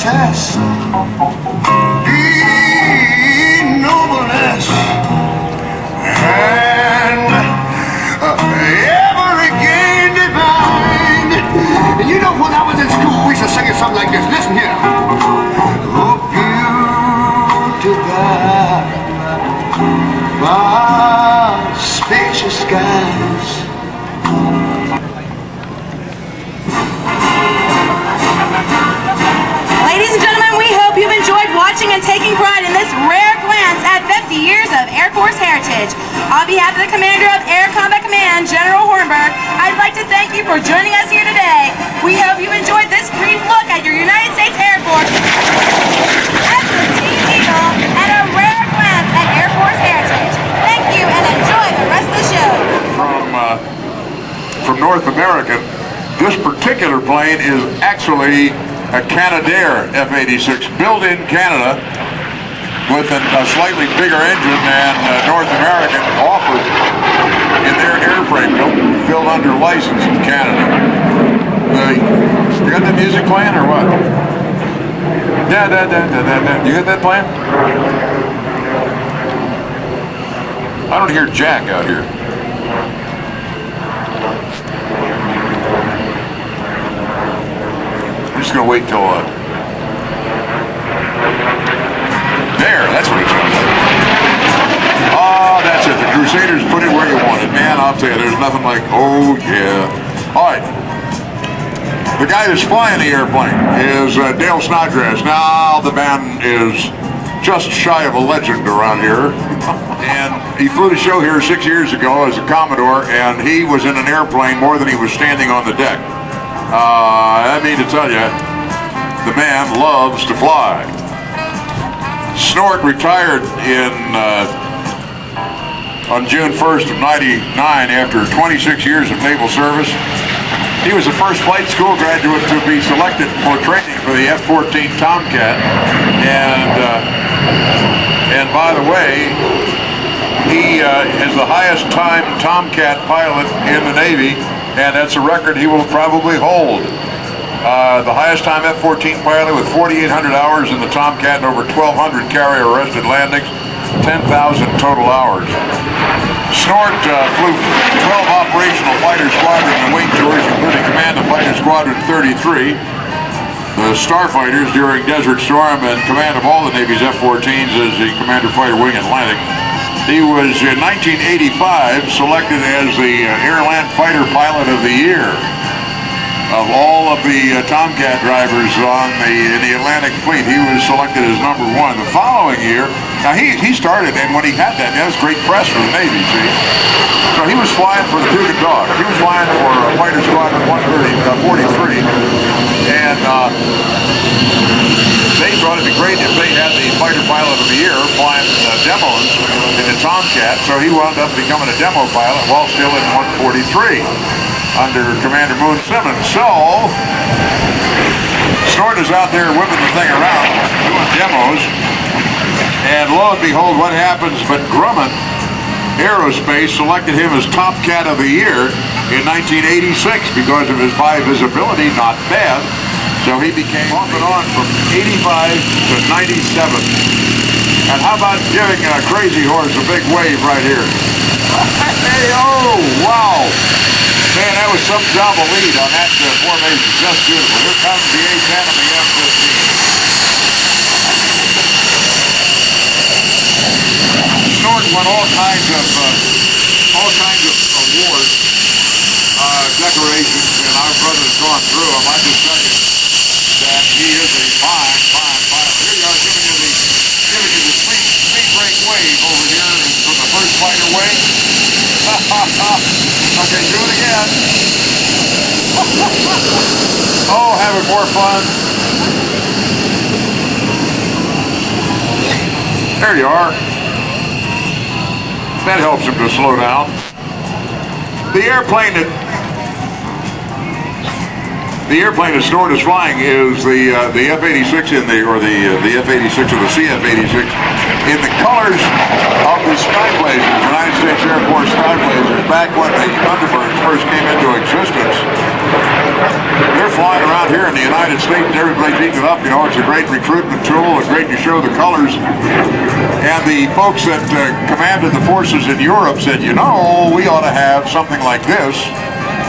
test the nobleness and ever again divine. And you know, when I was in school, we used to sing something like this. Listen here. Oh, beautified by spacious skies. Ladies and gentlemen, we hope you've enjoyed watching and taking pride in this rare glance at 50 years of Air Force heritage. On behalf of the Commander of Air Combat Command, General Hornberg, I'd like to thank you for joining us here today. We hope you've enjoyed this brief look at your United States Air Force F-86 Eagle and a rare glance at Air Force heritage. Thank you and enjoy the rest of the show. From North America, this particular plane is actually a Canadair F-86 built in Canada with a slightly bigger engine than North American offered in their airframe, built under license in Canada. You got the music playing or what? Da, da, da, da, da, da. You got that playing? I don't hear Jack out here. I'm just going to wait till there, that's what it sounds like. Oh, that's it. The Crusaders put it where you want it. Man, I'll tell you, there's nothing like, oh, yeah. All right. The guy that's flying the airplane is Dale Snodgrass. Now, the man is just shy of a legend around here. And he flew the show here 6 years ago as a Commodore, and he was in an airplane more than he was standing on the deck. I mean to tell you, the man loves to fly. Snort retired on June 1st of '99 after 26 years of naval service. He was the first flight school graduate to be selected for training for the F-14 Tomcat, and by the way, he is the highest time Tomcat pilot in the Navy, and that's a record he will probably hold. The highest time F-14 pilot with 4,800 hours in the Tomcat and over 1,200 carrier-arrested landings, 10,000 total hours. Snort flew 12 operational fighter squadron and wing tours, including command of Fighter Squadron 33, the Starfighters during Desert Storm, and command of all the Navy's F-14s as the Commander Fighter Wing Atlantic. He was in 1985 selected as the Air-Land Fighter Pilot of the Year. Of all of the Tomcat drivers in the Atlantic Fleet, he was selected as #1. The following year, now he started, and when he had that was great press for the Navy, see? So he was flying for the Puget Dog. He was flying for Fighter Squadron 43, and they thought it'd be great if they had the Fighter Pilot of the Year flying demos in the Tomcat, so he wound up becoming a demo pilot while still in 143. Under Commander Moon Simmons. So, Snort is out there whipping the thing around, doing demos, and lo and behold, what happens but Grumman Aerospace selected him as Tomcat of the Year in 1986 because of his high visibility, not bad. So he became off and on from 85 to 97. And how about giving a Crazy Horse a big wave right here? Hey, oh, wow. Man, that was some job of lead on that formation. Just beautiful. Here comes the A-10 and the F-15. Snort won all kinds of awards, decorations, and our brother's gone through them. I just tell you that he is a fine pilot. Here you are, giving you the speed break wave over here from the first fighter wing. Okay, do it again. Oh, having more fun. There you are. That helps him to slow down. The airplane that Snort is flying is the F-86 the F-86 or the CF-86 in the colors of the Sky Blazers, United States Air Force Sky Blazers, back when the Thunderbirds first came into existence. They're flying around here in the United States, and everybody's eating it up. You know, it's a great recruitment tool, it's great to show the colors. And the folks that commanded the forces in Europe said, you know, we ought to have something like this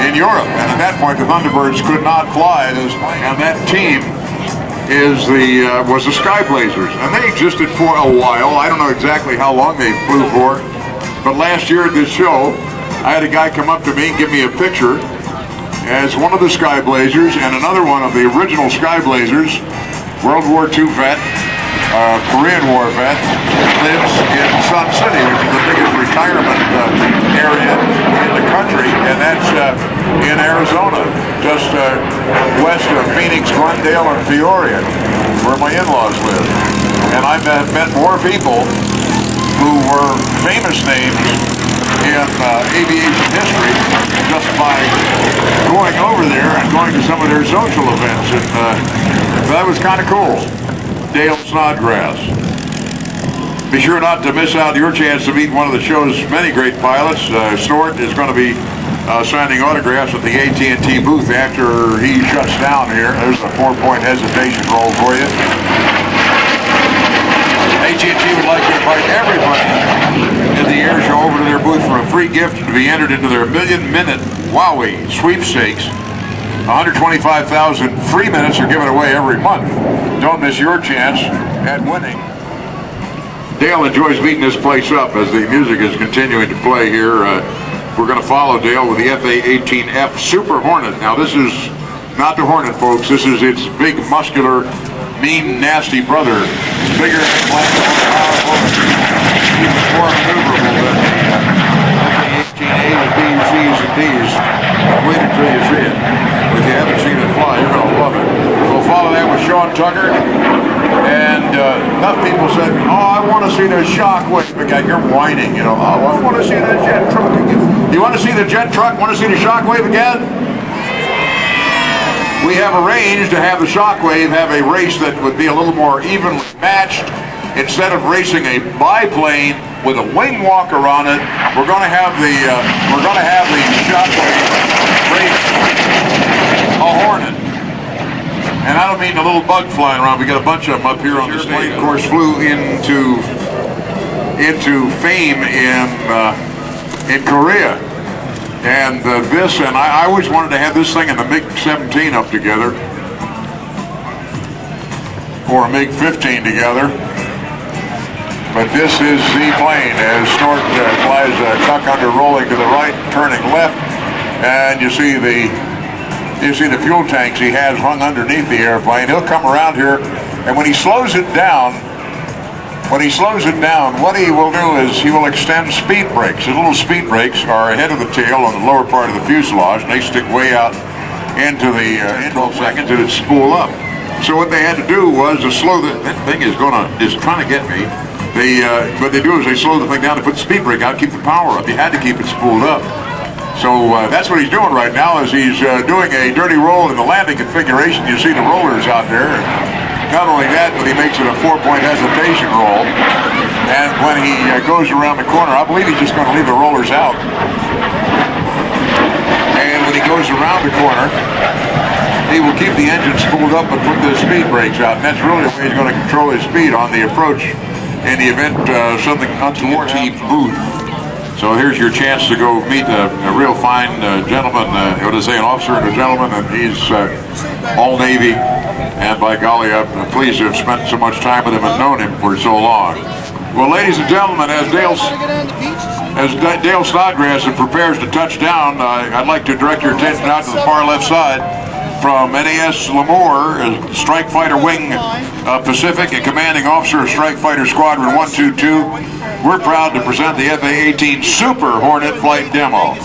in Europe. And at that point, the Thunderbirds could not fly this plane. And that team was the Sky Blazers. And they existed for a while. I don't know exactly how long they flew for. But last year at this show, I had a guy come up to me and give me a picture as one of the Sky Blazers and another one of the original Sky Blazers, World War II vet, Korean War vet, lives in Sun City, which is the biggest retirement area in the country, and that's in Arizona, just west of Phoenix, Glendale, and Peoria, where my in-laws live. And I've met more people who were famous names in aviation history just by going over there and going to some of their social events, and that was kind of cool. Dale Snodgrass. Be sure not to miss out your chance to meet one of the show's many great pilots. Snort is going to be signing autographs at the AT&T booth after he shuts down here. There's a 4-point hesitation roll for you. AT&T would like to invite everybody in the air show over to their booth for a free gift to be entered into their million-minute Wowie sweepstakes. 125,000 free minutes are given away every month. Don't miss your chance at winning. Dale enjoys beating this place up as the music is continuing to play here. We're going to follow Dale with the F-18F Super Hornet. Now this is not the Hornet, folks. This is its big, muscular, mean, nasty brother. It's bigger and more powerful, even more maneuverable than the F-18A's, B's, C's, and D's. Wait until you see it. If you haven't seen it fly, you're going to love it. We'll follow that with Sean Tucker. And enough people said, oh, I want to see the Shockwave again. You're whining, you know. Oh, I want to see the jet truck again. You want to see the jet truck? Want to see the Shockwave again? We have arranged to have the Shockwave have a race that would be a little more evenly matched. Instead of racing a biplane with a wing walker on it, we're going to have the Shockwave race a Hornet. And I don't mean a little bug flying around. We got a bunch of them up here on the stage. Of course, flew into fame in Korea. And I always wanted to have this thing and the MiG-17 up together, or a MiG-15 together. But this is the plane as Snort flies tuck under, rolling to the right, turning left, and you see the fuel tanks he has hung underneath the airplane. He'll come around here, and when he slows it down, what he will do is he will extend speed brakes. The little speed brakes are ahead of the tail on the lower part of the fuselage, and they stick way out into the 12 seconds, and it spool up. So what they had to do was to slow that thing is trying to get me. What they do is they slow the thing down to put the speed brake out, keep the power up. You had to keep it spooled up. So that's what he's doing right now, is he's doing a dirty roll in the landing configuration. You see the rollers out there. Not only that, but he makes it a 4-point hesitation roll. And when he goes around the corner, I believe he's just going to leave the rollers out. And when he goes around the corner, he will keep the engine spooled up and put the speed brakes out. And that's really the way he's going to control his speed on the approach in the event something untoward booth. So here's your chance to go meet a real fine gentleman, an officer and a gentleman, and he's all Navy. And by golly, I'm pleased to have spent so much time with him and known him for so long. Well, ladies and gentlemen, as Dale Snodgrass prepares to touch down, I'd like to direct your attention out to the far left side. From NAS Lemoore, Strike Fighter Wing Pacific, and Commanding Officer of Strike Fighter Squadron 122, we're proud to present the F-18 Super Hornet flight demo.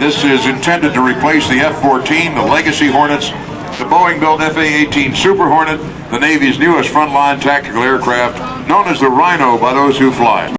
This is intended to replace the F-14, the Legacy Hornets, the Boeing-built F-18 Super Hornet, the Navy's newest frontline tactical aircraft, known as the Rhino by those who fly.